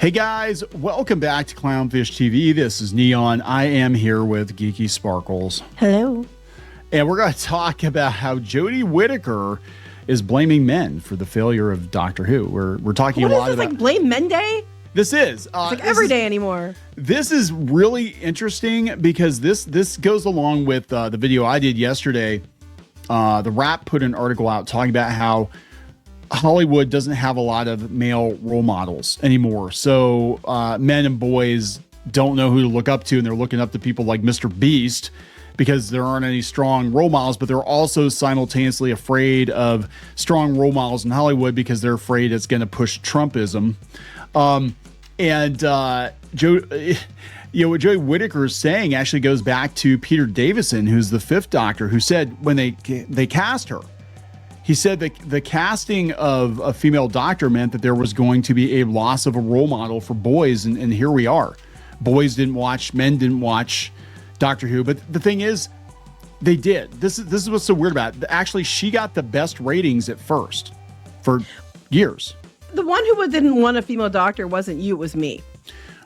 Hey guys, welcome back to Clownfish TV. This is Kneon. I am here with Geeky Sparkles. Hello. And we're going to talk about how Jodie Whittaker is blaming men for the failure of Doctor Who. We're talking a lot about... like Blame Men Day? This is. It's like every day anymore. This is really interesting because this goes along with the video I did yesterday. The Wrap put an article out talking about how Hollywood doesn't have a lot of male role models anymore. So men and boys don't know who to look up to, and they're looking up to people like Mr. Beast because there aren't any strong role models, but they're also simultaneously afraid of strong role models in Hollywood because they're afraid it's going to push Trumpism. What Jodie Whittaker is saying actually goes back to Peter Davison, who's the fifth Doctor, who said when they cast her, he said that the casting of a female Doctor meant that there was going to be a loss of a role model for boys, and here we are. Boys didn't watch, men didn't watch Doctor Who, but the thing is, they did. This is what's so weird about it. Actually, she got the best ratings at first for years. The one who didn't want a female Doctor wasn't you, it was me.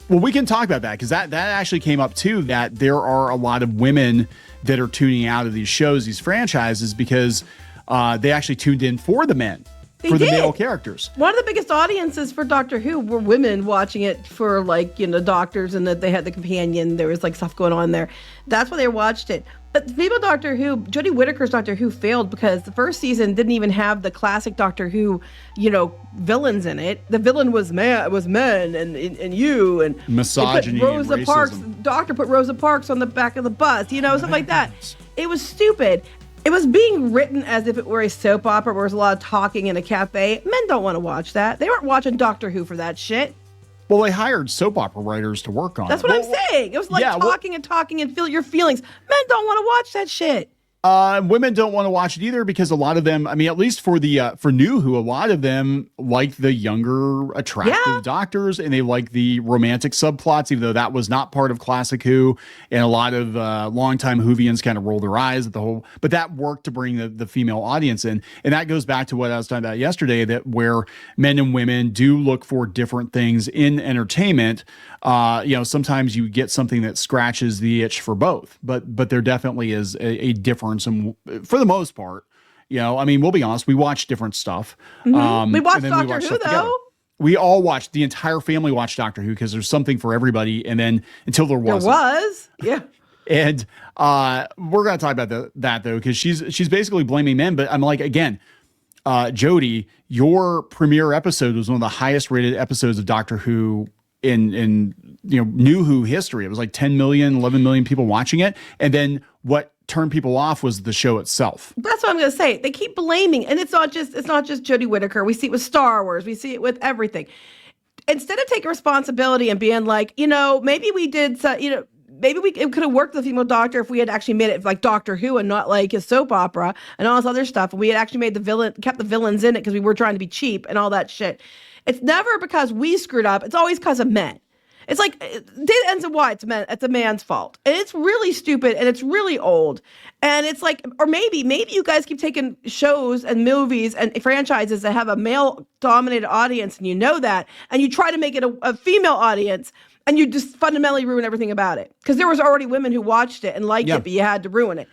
Well, we can talk about that because that actually came up too, that there are a lot of women that are tuning out of these shows, these franchises, because they actually tuned in for the men, the male characters. One of the biggest audiences for Doctor Who were women watching it for, like, doctors, and that they had the companion. There was like stuff going on there. That's why they watched it. But the female Doctor Who, Jodie Whittaker's Doctor Who failed because the first season didn't even have the classic Doctor Who, villains in it. The villain was men and you and misogyny and Rosa and racism. Parks. Doctor put Rosa Parks on the back of the bus, stuff like that. It was stupid. It was being written as if it were a soap opera where there's a lot of talking in a cafe. Men don't want to watch that. They weren't watching Doctor Who for that shit. Well, they hired soap opera writers to work on it. That's what I'm saying. It was like talking and feel your feelings. Men don't want to watch that shit. Women don't want to watch it either because a lot of them, at least for New Who, a lot of them like the younger, attractive Doctors, and they like the romantic subplots, even though that was not part of classic Who, and a lot of longtime Whovians kind of roll their eyes at the whole, but that worked to bring the female audience in. And that goes back to what I was talking about yesterday, that where men and women do look for different things in entertainment. Sometimes you get something that scratches the itch for both, but there definitely is a difference. And for the most part, we'll be honest, we watch different stuff. Mm-hmm. We watch Doctor Who, though. Together. We all watched, the entire family watched Doctor Who because there's something for everybody. And then until there wasn't. Yeah. And we're going to talk about that though, because she's basically blaming men. But I'm like, again, Jodie, your premiere episode was one of the highest rated episodes of Doctor Who in New Who history. It was like 10 million, 11 million people watching it. And then what turned people off was the show itself. That's what I'm going to say. They keep blaming, and it's not just Jodie Whittaker. We see it with Star Wars. We see it with everything. Instead of taking responsibility and being like, maybe we did, maybe it could have worked with the female Doctor if we had actually made it like Doctor Who and not like a soap opera and all this other stuff. And we had actually made kept the villains in it because we were trying to be cheap and all that shit. It's never because we screwed up. It's always because of men. It's like, it ends in why it's a man's fault. And it's really stupid and it's really old. And it's like, or maybe you guys keep taking shows and movies and franchises that have a male-dominated audience, and you know that, and you try to make it a female audience, and you just fundamentally ruin everything about it. Because there was already women who watched it and liked it, but you had to ruin it.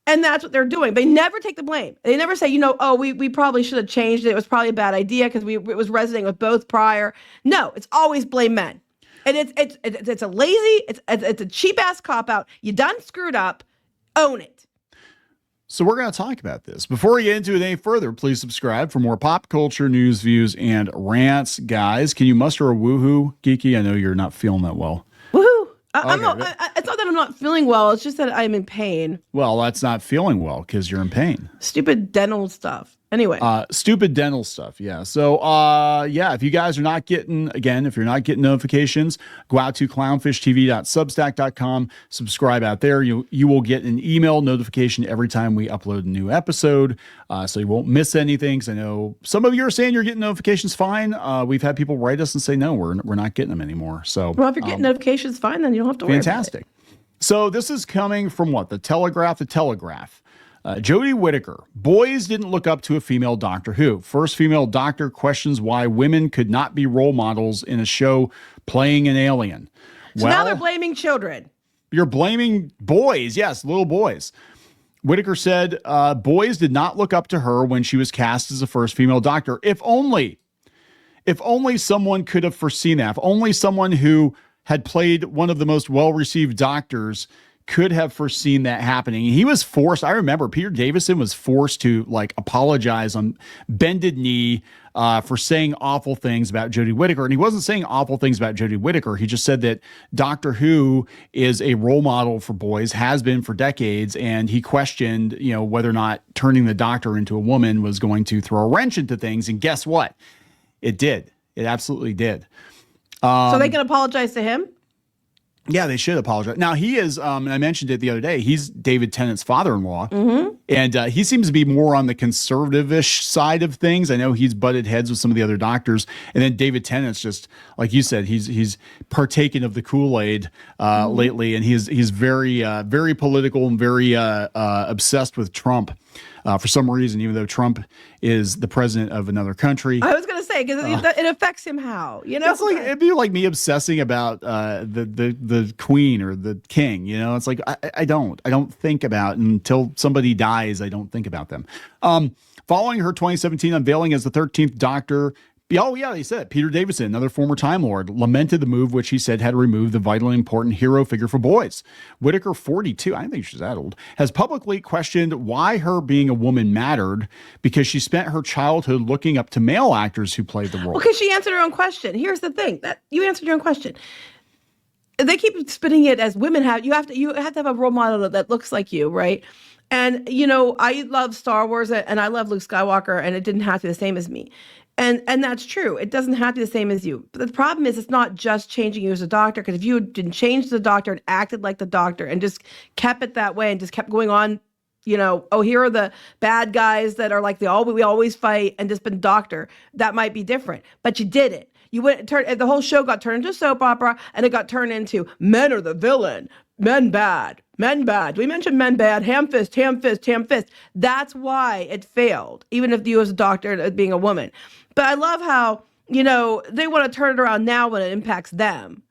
And that's what they're doing. They never take the blame. They never say, we probably should have changed it. It was probably a bad idea because it was resonating with both prior. No, it's always blame men. And it's a lazy, it's a cheap ass cop out. You done screwed up, own it. So we're going to talk about this. Before we get into it any further, please subscribe for more pop culture news, views, and rants. Guys, can you muster a woohoo, Geeky? I know you're not feeling that well. Woohoo! It's not that I'm not feeling well. It's just that I'm in pain. Well, that's not feeling well because you're in pain. Stupid dental stuff. Anyway. Stupid dental stuff. Yeah. So, if you guys are not getting, if you're not getting notifications, go out to clownsfishtv.substack.com, subscribe out there. You will get an email notification every time we upload a new episode. So you won't miss anything. Cause I know some of you are saying you're getting notifications fine. We've had people write us and say, no, we're not getting them anymore. So, well, if you're getting notifications fine, then you don't have to worry about it. So this is coming from what? The Telegraph. Jodie Whittaker. Boys didn't look up to a female Doctor Who. First female doctor questions why women could not be role models in a show playing an alien. So now they're blaming children. You're blaming boys. Yes, little boys. Whittaker said boys did not look up to her when she was cast as the first female doctor. If only someone could have foreseen that. If only someone who had played one of the most well-received doctors could have foreseen that happening. He was forced. I remember Peter Davison was forced to apologize on bended knee for saying awful things about Jodie Whittaker. And he wasn't saying awful things about Jodie Whittaker. He just said that Doctor Who is a role model for boys, has been for decades. And he questioned, whether or not turning the Doctor into a woman was going to throw a wrench into things. And guess what? It did. It absolutely did. So they can apologize to him? Yeah, they should apologize. Now, he is, and I mentioned it the other day, he's David Tennant's father-in-law. Mm-hmm. And he seems to be more on the conservative-ish side of things. I know he's butted heads with some of the other doctors. And then David Tennant's just, like you said, he's partaken of the Kool-Aid lately. And he's very, very political and very obsessed with Trump. For some reason, even though Trump is the president of another country. I was going to say, because it affects him how, It's like, it'd be like me obsessing about the queen or the king, It's like, I don't think about, until somebody dies, I don't think about them. Following her 2017 unveiling as the 13th Doctor, oh, yeah, they said it. Peter Davison, another former Time Lord, lamented the move, which he said had removed the vitally important hero figure for boys. Whittaker, 42, I don't think she's that old, has publicly questioned why her being a woman mattered, because she spent her childhood looking up to male actors who played the role. Okay, she answered her own question. Here's the thing, that you answered your own question. They keep spinning it as women have. You have to have a role model that looks like you, right? And I love Star Wars and I love Luke Skywalker, and it didn't have to be the same as me. And that's true. It doesn't have to be the same as you. But the problem is, it's not just changing you as a doctor, because if you didn't change the doctor and acted like the doctor and just kept it that way and just kept going on, here are the bad guys that are like we always fight, and just been doctor, that might be different. But you did it. The whole show got turned into a soap opera, and it got turned into men are the villain, men bad. Men bad. We mentioned men bad. Ham fist, ham fist, ham fist. That's why it failed, even if you as a doctor being a woman. But I love how, they want to turn it around now when it impacts them.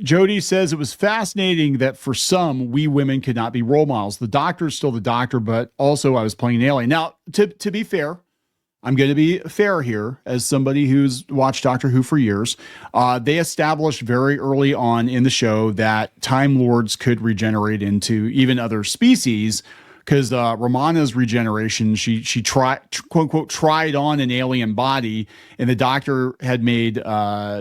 Jodie says it was fascinating that for some, we women could not be role models. The doctor is still the doctor, but also I was playing an alien. Now, to be fair, I'm going to be fair here as somebody who's watched Doctor Who for years. They established very early on in the show that Time Lords could regenerate into even other species, because Romana's regeneration, she tried, quote unquote, tried on an alien body, and the Doctor had made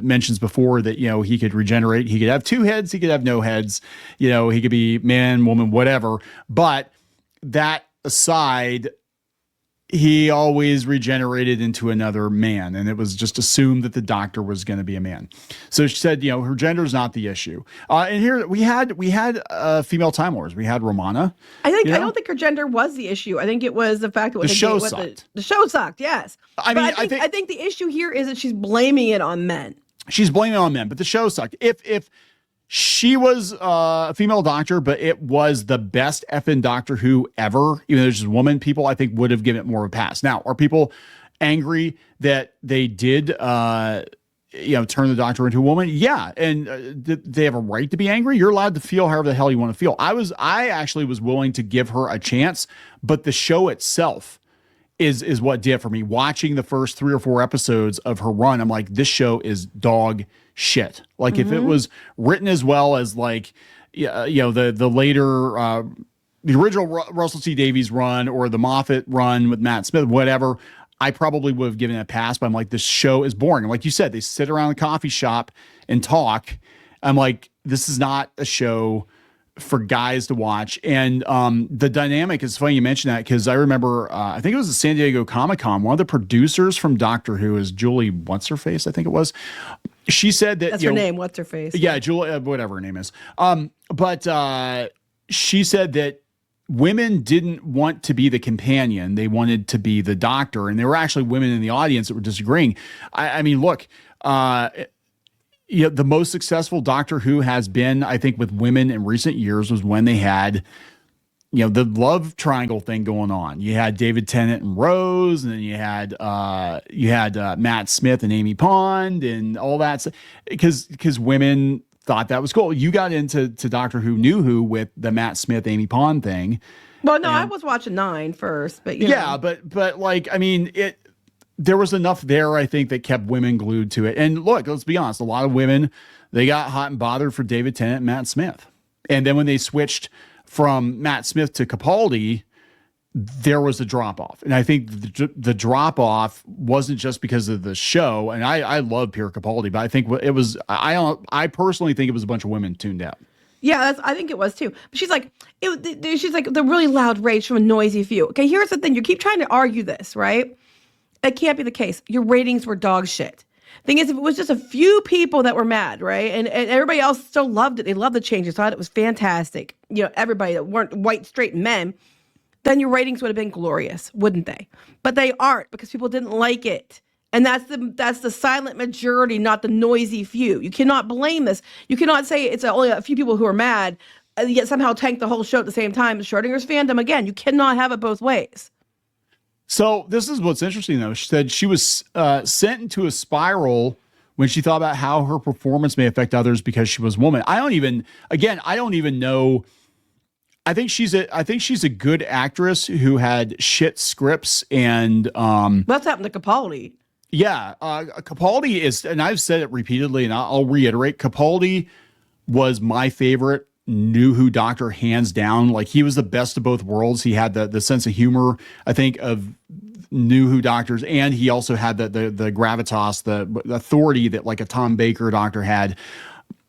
mentions before that, he could regenerate. He could have two heads. He could have no heads. He could be man, woman, whatever. But that aside, he always regenerated into another man, and it was just assumed that the Doctor was going to be a man. So she said, her gender is not the issue. And here we had female Time Lords. We had Romana. I don't think her gender was the issue. I think it was the fact that the show sucked. The show sucked. Yes, I think the issue here is that she's blaming it on men. She's blaming it on men, but the show sucked. If she was a female doctor, but it was the best effing Doctor Who ever, even though it's just a woman, people I think would have given it more of a pass. Now, are people angry that they did, turn the Doctor into a woman? Yeah. And they have a right to be angry. You're allowed to feel however the hell you want to feel. I actually was willing to give her a chance, but the show itself is what did for me. Watching the first 3 or 4 episodes of her run, I'm like, this show is dog shit. Like, if it was written as well as the later the original Russell T Davies run or the Moffat run with Matt Smith, whatever, I probably would have given it a pass. But I'm like, this show is boring. And like you said, they sit around the coffee shop and talk. I'm like, this is not a show for guys to watch. And the dynamic is funny you mentioned that, because I remember I think it was the San Diego Comic-Con, one of the producers from Doctor Who is Julie What's-Her-Face, I think it was. She said that that's her name, what's her face? Yeah, Julie, whatever her name is. But she said that women didn't want to be the companion; they wanted to be the doctor, and there were actually women in the audience that were disagreeing. I mean, look, the most successful Doctor Who has been, I think, with women in recent years was when they had, the love triangle thing going on. You had David Tennant and Rose, and then you had Matt Smith and Amy Pond and all that, because women thought that was cool. You got into Doctor Who, New Who with the Matt Smith, Amy Pond thing. Well, no, I was watching 9 first, but but like, I mean, there was enough there, I think, that kept women glued to it. And look, let's be honest, a lot of women, they got hot and bothered for David Tennant and Matt Smith. And then when they switched from Matt Smith to Capaldi, there was a drop off. And I think the drop off wasn't just because of the show. And I love Pierre Capaldi, but I think it was, I personally think it was a bunch of women tuned out. Yeah, I think it was too. But she's like, she's like the really loud rage from a noisy few. Okay, here's the thing. You keep trying to argue this, right? It can't be the case. Your ratings were dog shit. Thing is, if it was just a few people that were mad, right? And everybody else still loved it. They loved the changes, thought it was fantastic. Everybody that weren't white, straight men, then your ratings would have been glorious, wouldn't they? But they aren't, because people didn't like it. And that's the silent majority, not the noisy few. You cannot blame this. You cannot say it's only a few people who are mad, yet somehow tank the whole show at the same time. Schrodinger's fandom, again, you cannot have it both ways. So this is what's interesting, though. She said she was sent into a spiral when she thought about how her performance may affect others because she was a woman. I don't even know. I think she's a good actress who had shit scripts and What's happened to Capaldi? Yeah, Capaldi is, and I've said it repeatedly, and I'll reiterate, Capaldi was my favorite New Who Doctor, hands down. Like, he was the best of both worlds. He had the sense of humor, I think, of New Who Doctors, and he also had the gravitas, the authority that like a Tom Baker Doctor had.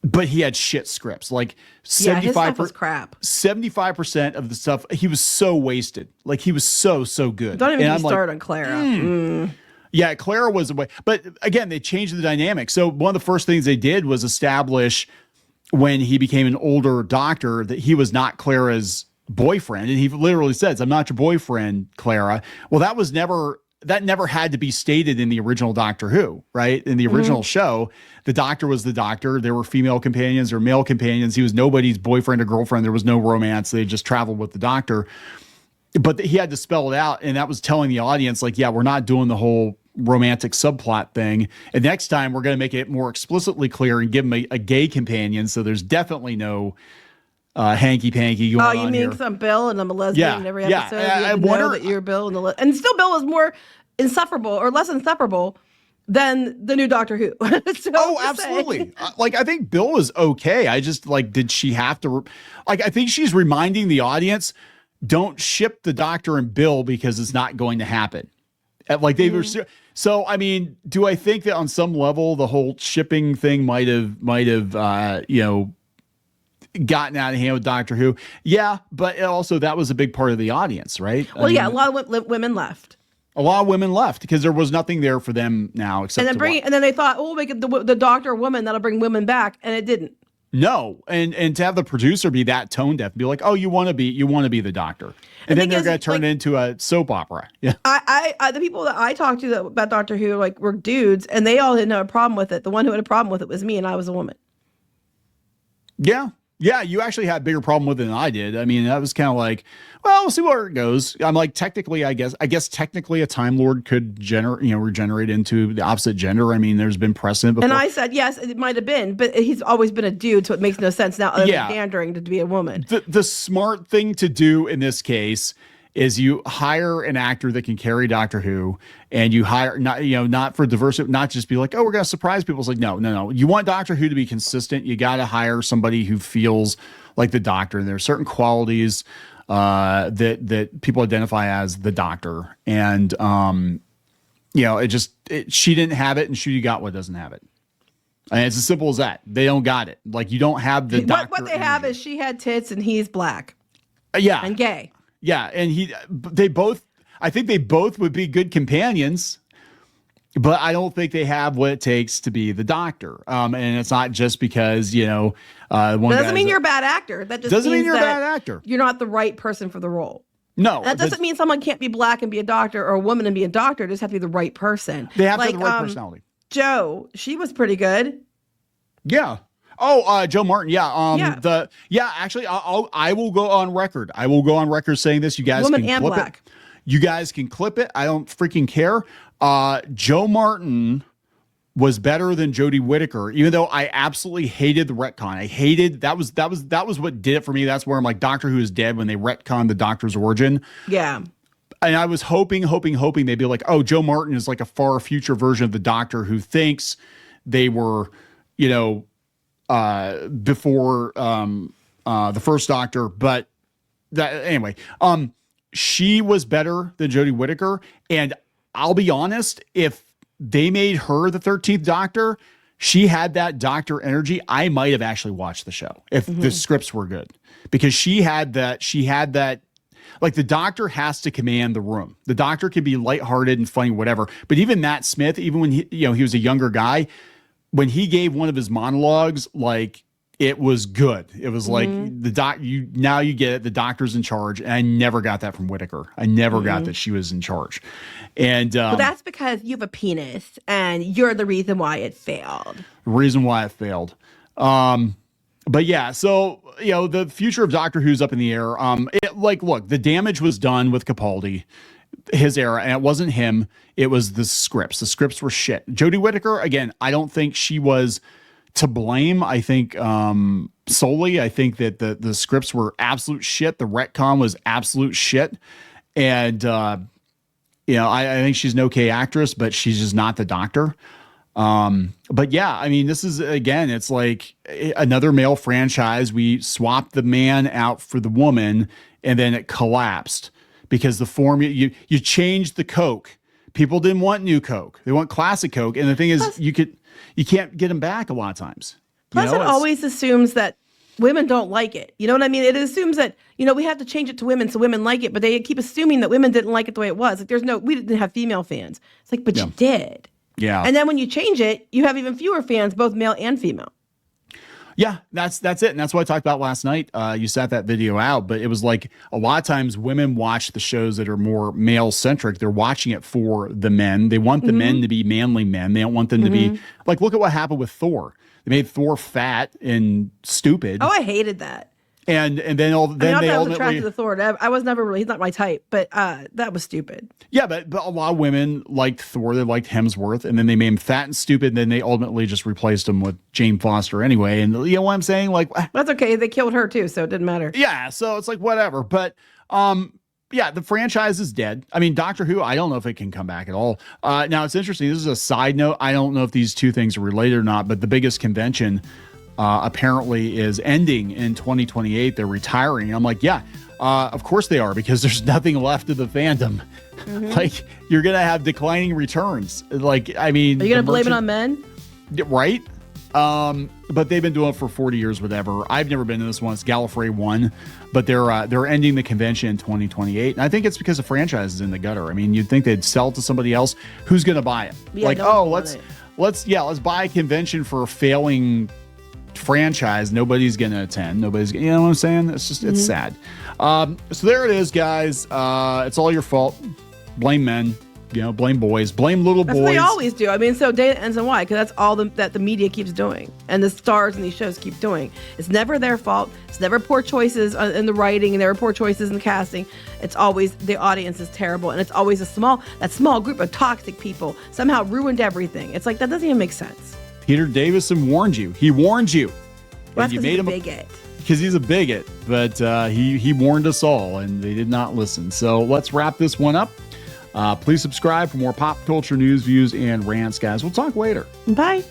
But he had shit scripts. Like 75% his stuff was crap. 75% of the stuff, he was so wasted. Like, he was so good. Don't even get me started on Clara. Yeah, Clara was away. But again, they changed the dynamic. So one of the first things they did was establish, when he became an older Doctor, that he was not Clara's boyfriend. And he literally says, "I'm not your boyfriend, Clara." Well, that never had to be stated in the original Doctor Who, right? In the original show, the Doctor was the Doctor. There were female companions or male companions. He was nobody's boyfriend or girlfriend. There was no romance. They just traveled with the Doctor. But he had to spell it out, and that was telling the audience, like, yeah, we're not doing the whole romantic subplot thing. And next time, we're going to make it more explicitly clear and give him a gay companion, so there's definitely no hanky-panky going on here. Oh, you mean some Bill and I'm a lesbian in every episode? I wonder that you're Bill. And still Bill is more insufferable or less insufferable than the new Doctor Who. So absolutely. I think Bill is okay. I just, did she have to... I think she's reminding the audience, don't ship the Doctor and Bill because it's not going to happen. They were... So, I mean, do I think that on some level the whole shipping thing might have gotten out of hand with Doctor Who? Yeah, but also that was a big part of the audience, right? Well, a lot of women left. A lot of women left because there was nothing there for them now except and then they thought, oh, make it the Doctor woman, that'll bring women back, and it didn't. No, and to have the producer be that tone deaf, be like, oh, you want to be the Doctor, and then they're going to turn it into a soap opera. Yeah, I the people that I talked to about Doctor Who were dudes, and they all didn't have a problem with it. The one who had a problem with it was me, and I was a woman. Yeah, you actually had a bigger problem with it than I did. I mean, that was kind of like, well, we'll see where it goes. I'm like, technically, I guess technically a Time Lord could regenerate into the opposite gender. I mean, there's been precedent before. And I said, yes, it might have been, but he's always been a dude, so it makes no sense now other than pandering to be a woman. The smart thing to do in this case is you hire an actor that can carry Doctor Who, and you hire not for diversity, not just be like, oh, we're going to surprise people. It's like, no. You want Doctor Who to be consistent. You got to hire somebody who feels like the Doctor. And there are certain qualities that people identify as the Doctor. And, she didn't have it, and Ncuti Gatwa doesn't have it. And it's as simple as that. They don't got it. Like, you don't have the Doctor. What they have is she had tits and he's black. Yeah. And gay. Yeah, and I think they both would be good companions, but I don't think they have what it takes to be the Doctor. And it's not just because, one doesn't mean you're a bad actor. That just doesn't means mean you're a bad actor. You're not the right person for the role. No. That doesn't mean someone can't be black and be a doctor, or a woman and be a doctor. They just have to be the right person. They have to have the right personality. Jo, she was pretty good. Yeah. Joe Martin. Yeah. Actually, I will go on record. I will go on record saying this. You guys Woman can and clip black. it. You guys can clip it. I don't freaking care. Joe Martin was better than Jodie Whittaker, even though I absolutely hated the retcon. I hated that was what did it for me. That's where I'm like, Doctor Who is dead when they retconned the Doctor's origin. Yeah. And I was hoping they'd be like, oh, Joe Martin is like a far future version of the Doctor who thinks they were, before the first Doctor. But anyway, she was better than Jodie Whittaker. And I'll be honest, if they made her the 13th Doctor, she had that Doctor energy. I might have actually watched the show if the scripts were good, because she had that. Like, the Doctor has to command the room. The Doctor can be lighthearted and funny, whatever. But even Matt Smith, even when he was a younger guy, when he gave one of his monologues, like, it was good. It was like now you get it. The Doctor's in charge. And I never got that from Whittaker. I never got that she was in charge. And well, that's because you have a penis and you're the reason why it failed. But yeah, so, the future of Doctor Who's up in the air. Look, the damage was done with Capaldi, his era, and it wasn't him. It was the scripts. The scripts were shit. Jodie Whittaker, again, I don't think she was to blame. I think solely, I think that the scripts were absolute shit. The retcon was absolute shit. And, I think she's an okay actress, but she's just not the Doctor. But yeah, I mean, this is, again, it's like another male franchise. We swapped the man out for the woman, and then it collapsed because the form you changed the Coke. People didn't want new Coke. They want classic Coke. And the thing is, you can't get them back a lot of times. Plus, it always assumes that women don't like it. You know what I mean? It assumes that, we have to change it to women so women like it, but they keep assuming that women didn't like it the way it was. Like, we didn't have female fans. It's like, but you did. Yeah. And then when you change it, you have even fewer fans, both male and female. Yeah, that's it. And that's what I talked about last night. You sat that video out, but it was like a lot of times women watch the shows that are more male centric. They're watching it for the men. They want the men to be manly men. They don't want them to be like, look at what happened with Thor. They made Thor fat and stupid. Oh, I hated that. And then they I was ultimately attracted to Thor. I was never really, he's not my type, but that was stupid. Yeah, but a lot of women liked Thor. They liked Hemsworth, and then they made him fat and stupid. And then they ultimately just replaced him with Jane Foster anyway. And you know what I'm saying? Like, that's okay. They killed her too, so it didn't matter. Yeah, so it's like whatever. But yeah, the franchise is dead. I mean, Doctor Who, I don't know if it can come back at all. Now it's interesting. This is a side note. I don't know if these two things are related or not, but the biggest convention apparently is ending in 2028. They're retiring. And I'm like, yeah, of course they are, because there's nothing left of the fandom. Like, you're going to have declining returns. Like, I mean, are you going to blame it on men? Right. But they've been doing it for 40 years, whatever. I've never been to this one. It's Gallifrey 1, but they're ending the convention in 2028. And I think it's because the franchise is in the gutter. I mean, you'd think they'd sell it to somebody else. Who's going to buy it? Yeah, like, let's buy a convention for a failing franchise. Nobody's going to attend. You know what I'm saying? It's just, it's sad. So there it is, guys. It's all your fault. Blame men. Blame boys, blame little boys. That's what they always do. I mean, so data ends in Y, because that's all that the media keeps doing, and the stars in these shows keep doing. It's never their fault. It's never poor choices in the writing, and there are poor choices in the casting. It's always the audience is terrible, and it's always that small group of toxic people somehow ruined everything. It's like, that doesn't even make sense. Peter Davison warned you. He warned you. Well, that's because he's a bigot. Because he's a bigot, but he warned us all, and they did not listen. So let's wrap this one up. Please subscribe for more pop culture news, views, and rants, guys. We'll talk later. Bye.